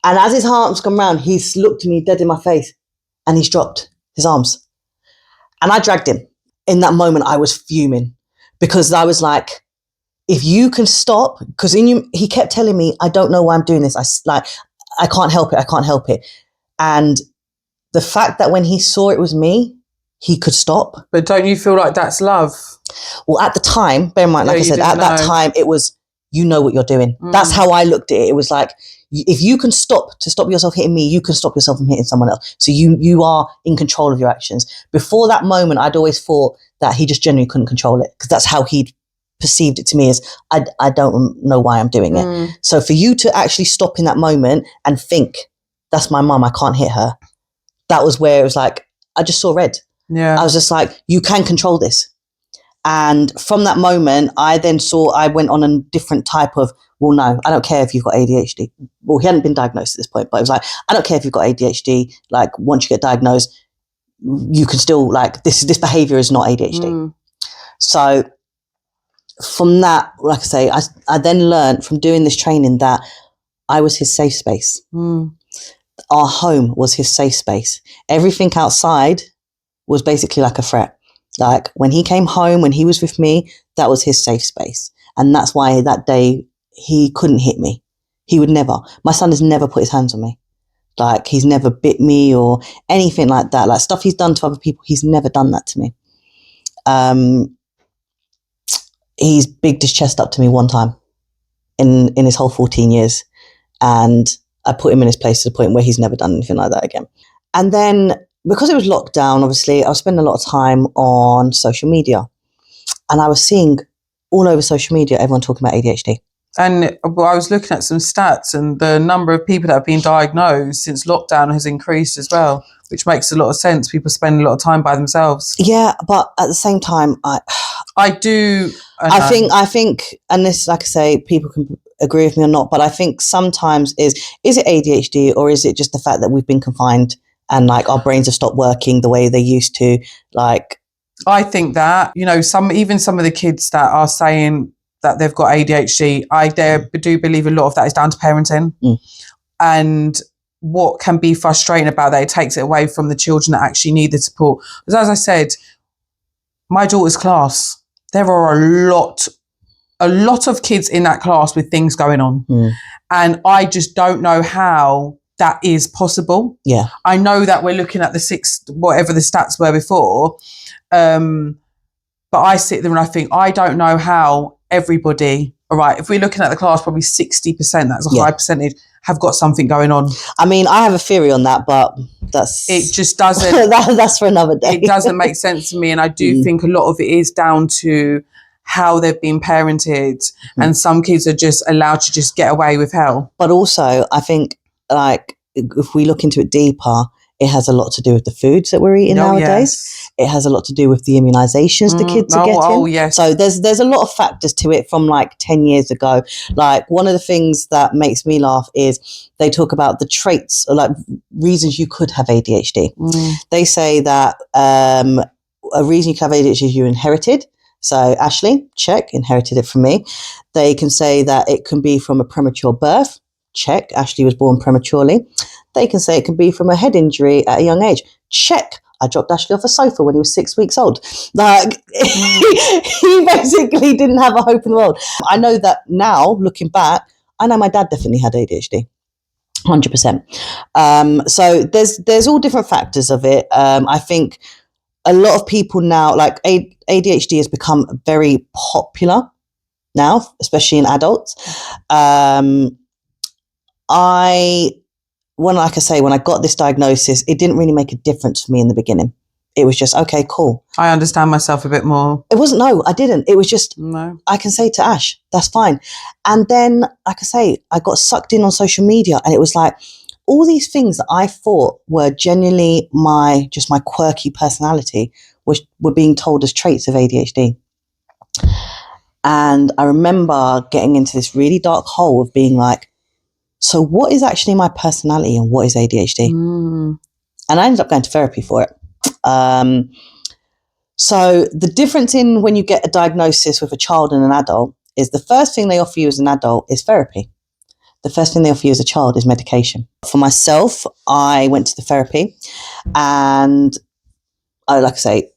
And as his arms come round, he's looked at me dead in my face. and he's dropped his arms. And I dragged him. In that moment, I was fuming because I was like, if you can stop, because he kept telling me, I don't know why I'm doing this. I can't help it. I can't help it. And the fact that when he saw it was me, he could stop. But don't you feel like that's love? Well, at the time, bear in mind, like I said, at that time, it was, you know what you're doing. That's how I looked at it. It was like, if you can stop yourself hitting me, you can stop yourself from hitting someone else. So you are in control of your actions. Before that moment, I'd always thought that he just genuinely couldn't control it because that's how he'd perceived it to me as, I don't know why I'm doing it. So for you to actually stop in that moment and think, that's my mum, I can't hit her. That was where it was like, I just saw red. Yeah. I was just like, you can control this. And from that moment, I went on a different type of, well, no, I don't care if you've got ADHD. Well, he hadn't been diagnosed at this point, but it was like, I don't care if you've got ADHD. Like, once you get diagnosed, you can still, like, this behavior is not ADHD. So from that, like I say, I then learned from doing this training that I was his safe space. Our home was his safe space. Everything outside was basically like a threat. Like when he came home, when he was with me, that was his safe space. And that's why that day he couldn't hit me. He would never. My son has never put his hands on me. Like he's never bit me or anything like that. Like stuff he's done to other people, he's never done that to me. He's bigged his chest up to me one time in his whole 14 years. And I put him in his place to the point where he's never done anything like that again. And then because it was lockdown, obviously, I was spending a lot of time on social media. And I was seeing all over social media, everyone talking about ADHD. And I was looking at some stats and the number of people that have been diagnosed since lockdown has increased as well, which makes a lot of sense. People spend a lot of time by themselves. Yeah, but at the same time, I think, and this, like I say, people can agree with me or not, but I think sometimes is it ADHD or is it just the fact that we've been confined and like our brains have stopped working the way they used to? Like, I think that, some of the kids that are saying that they've got ADHD, I do believe a lot of that is down to parenting. And what can be frustrating about that, it takes it away from the children that actually need the support. Because as I said, my daughter's class, there are a lot of kids in that class with things going on. And I just don't know how that is possible. Yeah. I know that we're looking at the 6, whatever the stats were before. But I sit there and I think, I don't know how everybody, all right, if we're looking at the class, probably 60%, that's a high percentage, have got something going on. I mean, I have a theory on that, but it just doesn't, that's for another day. It doesn't make sense to me. And I do think a lot of it is down to how they've been parented and some kids are just allowed to just get away with hell. But also, I think, like, if we look into it deeper, it has a lot to do with the foods that we're eating nowadays. Yes. It has a lot to do with the immunizations the kids are getting. Oh, yes. So there's a lot of factors to it from like 10 years ago. Like one of the things that makes me laugh is they talk about the traits or like reasons you could have ADHD. They say that a reason you could have ADHD is you inherited. So Ashley, check, inherited it from me. They can say that it can be from a premature birth. Check, Ashley was born prematurely. They can say it can be from a head injury at a young age. Check, I dropped Ashley off a sofa when he was 6 weeks old. Like, he basically didn't have a hope in the world. I know that now, looking back, I know my dad definitely had ADHD. 100%. So there's all different factors of it. I think a lot of people now, like ADHD has become very popular now, especially in adults. When I got this diagnosis, it didn't really make a difference for me in the beginning. It was just, okay, cool. I understand myself a bit more. It wasn't, no, I didn't. It was just, no. I can say to Ash, that's fine. And then, like I say, I got sucked in on social media and it was like, all these things that I thought were genuinely my quirky personality were being told as traits of ADHD. And I remember getting into this really dark hole of being like, so what is actually my personality and what is ADHD? And I ended up going to therapy for it. So the difference in when you get a diagnosis with a child and an adult is the first thing they offer you as an adult is therapy. the first thing they offer you as a child is medication. For myself, I went to the therapy, and like I say,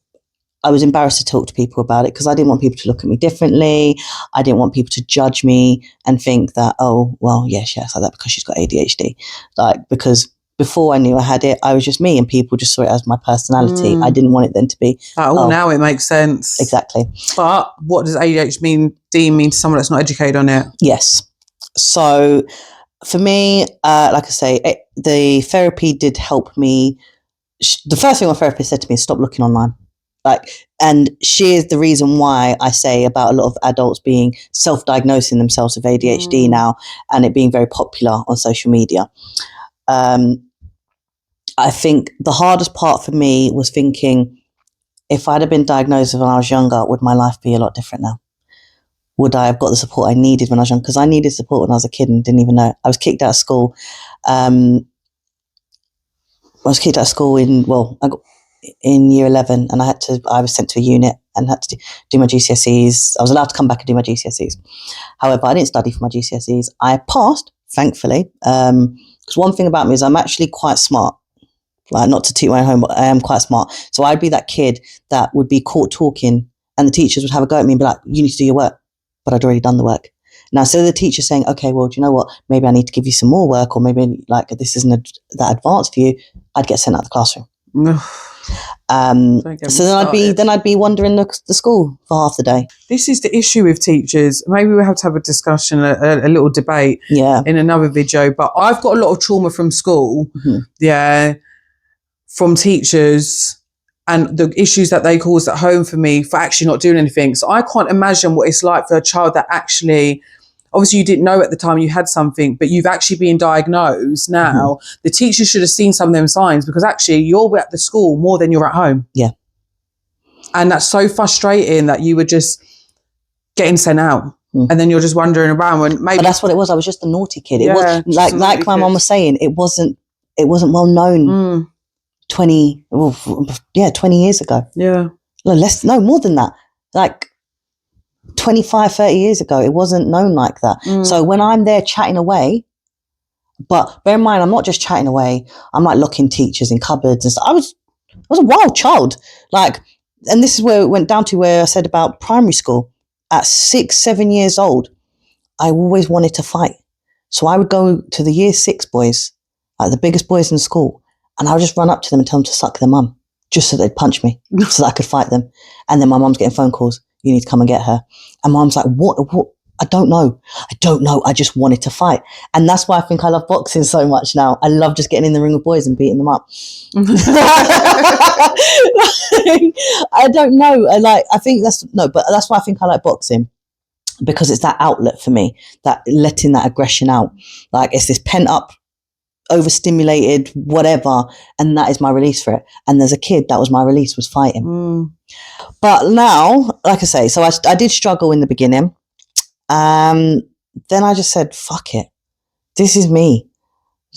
I was embarrassed to talk to people about it because I didn't want people to look at me differently. I didn't want people to judge me and think that, oh, well, yeah, she acts like that because she's got ADHD. Like, because before I knew I had it, I was just me, and people just saw it as my personality. I didn't want it then to be. Now it makes sense. Exactly. But what does ADHD mean to someone that's not educated on it? Yes. So for me, like I say, the therapy did help me. The first thing my therapist said to me is stop looking online. And she is the reason why I say about a lot of adults being self-diagnosing themselves with ADHD now, and it being very popular on social media. I think the hardest part for me was thinking, if I'd have been diagnosed when I was younger, would my life be a lot different now? Would I have got the support I needed when I was young? Because I needed support when I was a kid and didn't even know. I was kicked out of school. I was kicked out of school in year 11, and I was sent to a unit and had to do my GCSEs. I was allowed to come back and do my GCSEs. However, I didn't study for my GCSEs. I passed, thankfully, because one thing about me is I'm actually quite smart. Like, not to toot my own home, but I am quite smart. So I'd be that kid that would be caught talking, and the teachers would have a go at me and be like, you need to do your work. But I'd already done the work. Now, so the teacher saying, okay, well, do you know what? Maybe I need to give you some more work, or maybe like this isn't that advanced for you. I'd get sent out of the classroom. So then I'd be wandering the school for half the day. This is the issue with teachers. Maybe we'll have to have a discussion, a little debate in another video. But I've got a lot of trauma from school. From teachers and the issues that they caused at home for me for actually not doing anything. So I can't imagine what it's like for a child that actually, obviously you didn't know at the time you had something, but you've actually been diagnosed now. The teacher should have seen some of them signs, because actually you're at the school more than you're at home. Yeah. And that's so frustrating that you were just getting sent out. And then you're just wandering around. And maybe, but that's what it was. I was just a naughty kid. It was like my mum was saying, it wasn't well known 20 years ago. Yeah. No, more than that. Like 25, 30 years ago, it wasn't known like that. So when I'm there chatting away, but bear in mind, I'm not just chatting away. I'm like locking teachers in cupboards and stuff. I was a wild child. Like, and this is where it went down to where I said about primary school. At 6, 7 years old, I always wanted to fight. So I would go to the year 6 boys, like the biggest boys in school, and I would just run up to them and tell them to suck their mum, just so they'd punch me, so that I could fight them. And then my mum's getting phone calls, you need to come and get her. And mum's like, what? I don't know. I just wanted to fight. And that's why I think I love boxing so much now. I love just getting in the ring with boys and beating them up. I don't know. But that's why I think I like boxing, because it's that outlet for me, that letting that aggression out. Like, it's this pent up, overstimulated, whatever, and that is my release for it. And as a kid, that was my release, was fighting. But now, like I say, so I did struggle in the beginning. Then I just said, fuck it. This is me.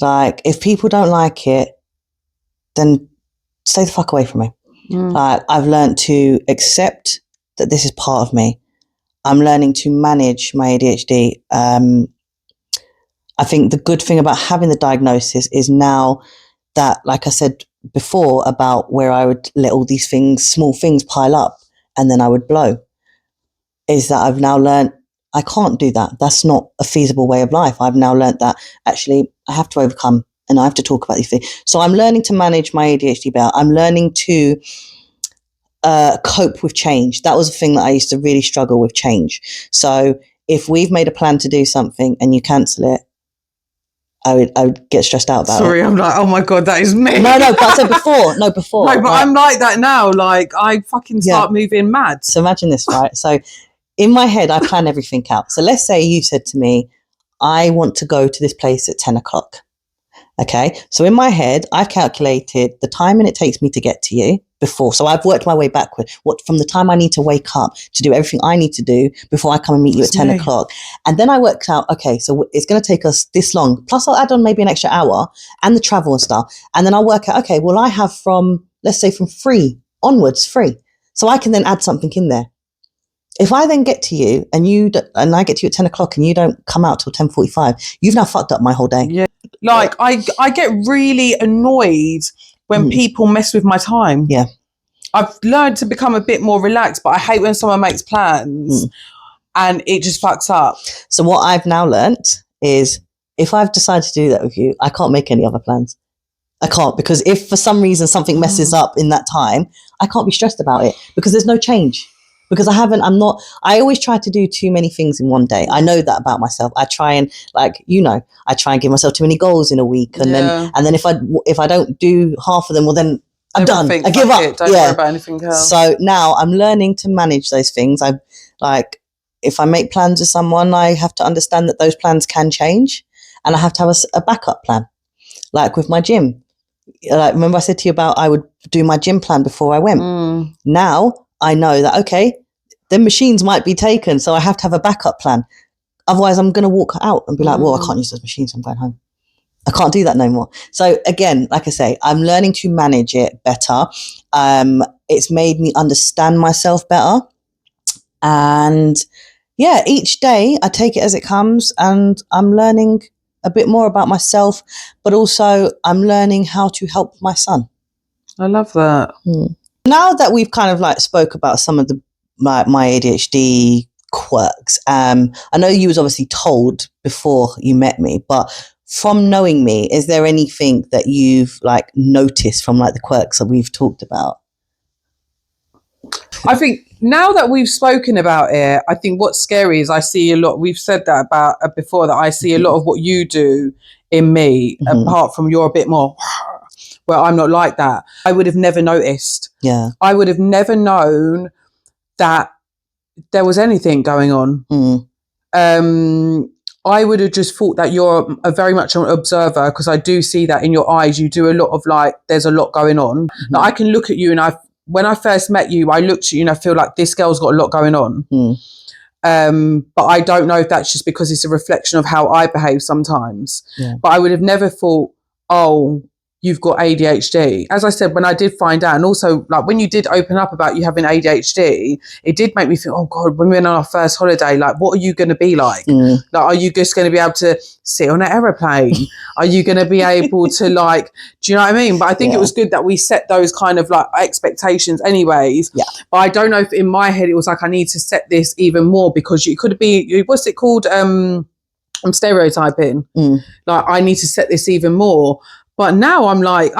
Like, if people don't like it, then stay the fuck away from me. Like, I've learned to accept that this is part of me. I'm learning to manage my ADHD. I think the good thing about having the diagnosis is now that, like I said before, about where I would let all these things, small things, pile up and then I would blow, is that I've now learned I can't do that. That's not a feasible way of life. I've now learned that actually I have to overcome and I have to talk about these things. So I'm learning to manage my ADHD better. I'm learning to cope with change. That was a thing that I used to really struggle with, change. So if we've made a plan to do something and you cancel it, I would get stressed out about it. Sorry, I'm like, oh my God, that is me. No, but I said before. No, but right? I'm like that now. Like, I fucking start moving mad. So imagine this, right? So in my head, I plan everything out. So let's say you said to me, I want to go to this place at 10 o'clock. Okay. So in my head, I've calculated the time and it takes me to get to you before. So I've worked my way backward. From the time I need to wake up to do everything I need to do before I come and meet you at 10 o'clock. And then I worked out, okay, so it's going to take us this long. Plus I'll add on maybe an extra hour and the travel and stuff. And then I'll work out, okay, well, I have let's say from 3 onwards, free. So I can then add something in there. If I then get to you and and I get to you at 10 o'clock and you don't come out till 10:45, you've now fucked up my whole day. Yeah. Like I get really annoyed when people mess with my time. Yeah. I've learned to become a bit more relaxed, but I hate when someone makes plans and it just fucks up. So what I've now learnt is if I've decided to do that with you, I can't make any other plans. I can't, because if for some reason something messes up in that time, I can't be stressed about it because there's no change. Because I always try to do too many things in one day. I know that about myself. I try and I try and give myself too many goals in a week. And then if I don't do half of them, well then I'm done. I give up. Don't worry about anything else. So now I'm learning to manage those things. If I make plans with someone, I have to understand that those plans can change and I have to have a backup plan. Like with my gym. Like, remember I said to you about I would do my gym plan before I went. Now I know that, okay, the machines might be taken, so I have to have a backup plan. Otherwise, I'm going to walk out and be like, well, I can't use those machines. I'm going home. I can't do that no more. So again, like I say, I'm learning to manage it better. It's made me understand myself better. And yeah, each day I take it as it comes and I'm learning a bit more about myself, but also I'm learning how to help my son. I love that. Now that we've kind of like spoke about some of my ADHD quirks, I know you was obviously told before you met me, but from knowing me, is there anything that you've like noticed from like the quirks that we've talked about? I think now that we've spoken about it, I think what's scary is I see a lot. We've said that about before, that I see a lot of what you do in me, apart from you're a bit more, where I'm not like that. I would have never noticed. Yeah. I would have never known that there was anything going on. I would have just thought that you're very much an observer, because I do see that in your eyes. You do a lot of like, there's a lot going on. Now, I can look at you and when I first met you, I looked at you and I feel like this girl's got a lot going on. But I don't know if that's just because it's a reflection of how I behave sometimes. Yeah. But I would have never thought, oh, you've got ADHD. As I said, when I did find out, and also like when you did open up about you having ADHD, it did make me think, oh God, when we went on our first holiday, like what are you going to be like? Like, are you just going to be able to sit on an aeroplane? Are you going to be able to like, do you know what I mean? But I think it was good that we set those kind of like expectations anyways. Yeah. But I don't know if in my head it was like, I need to set this even more, because you could be, what's it called? I'm stereotyping. Like I need to set this even more. But now I'm like,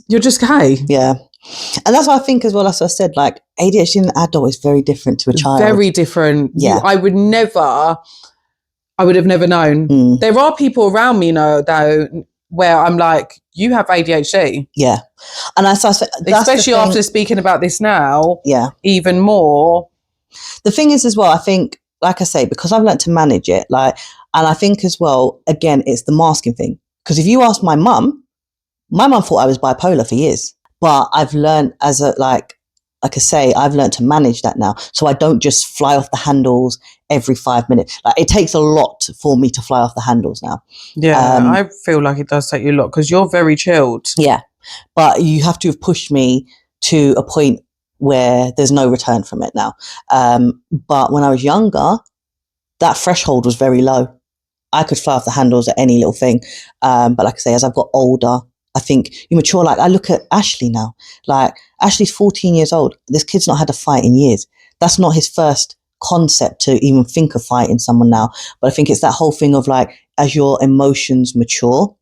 you're just gay. Yeah. And that's what I think as well. That's what I said, like ADHD in an adult is very different to a child. Very different. Yeah. I would have never known. There are people around me, though, where I'm like, you have ADHD. Yeah. And that's especially after speaking about this now. Yeah. Even more. The thing is as well, I think, like I say, because I've learned to manage it, and I think as well, again, it's the masking thing. Because if you ask my mum thought I was bipolar for years, but I've learned like I say, I've learned to manage that now. So I don't just fly off the handles every 5 minutes. Like it takes a lot for me to fly off the handles now. Yeah, I feel like it does take you a lot because you're very chilled. Yeah, but you have to have pushed me to a point where there's no return from it now. But when I was younger, that threshold was very low. I could fly off the handles at any little thing. But like I say, as I've got older, I think you mature. Like I look at Ashley now, like Ashley's 14 years old. This kid's not had a fight in years. That's not his first concept to even think of fighting someone now. But I think it's that whole thing of like, as your emotions mature,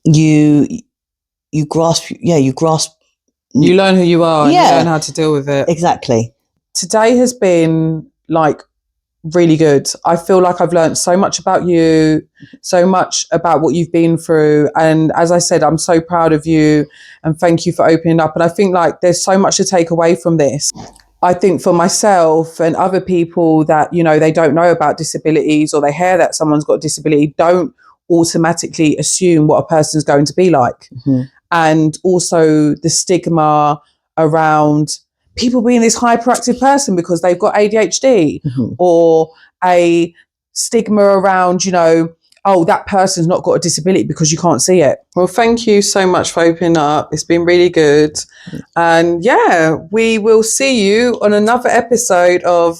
you grasp. You learn who you are and you learn how to deal with it. Exactly. Today has been like really good. I feel like I've learned so much about you, so much about what you've been through. And as I said, I'm so proud of you and thank you for opening up. And I think like there's so much to take away from this. I think for myself and other people that, they don't know about disabilities or they hear that someone's got a disability, don't automatically assume what a person's going to be like. And also the stigma around people being this hyperactive person because they've got ADHD, or a stigma around, oh, that person's not got a disability because you can't see it. Well, thank you so much for opening up. It's been really good. And yeah, we will see you on another episode of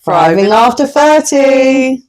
Thriving After 30.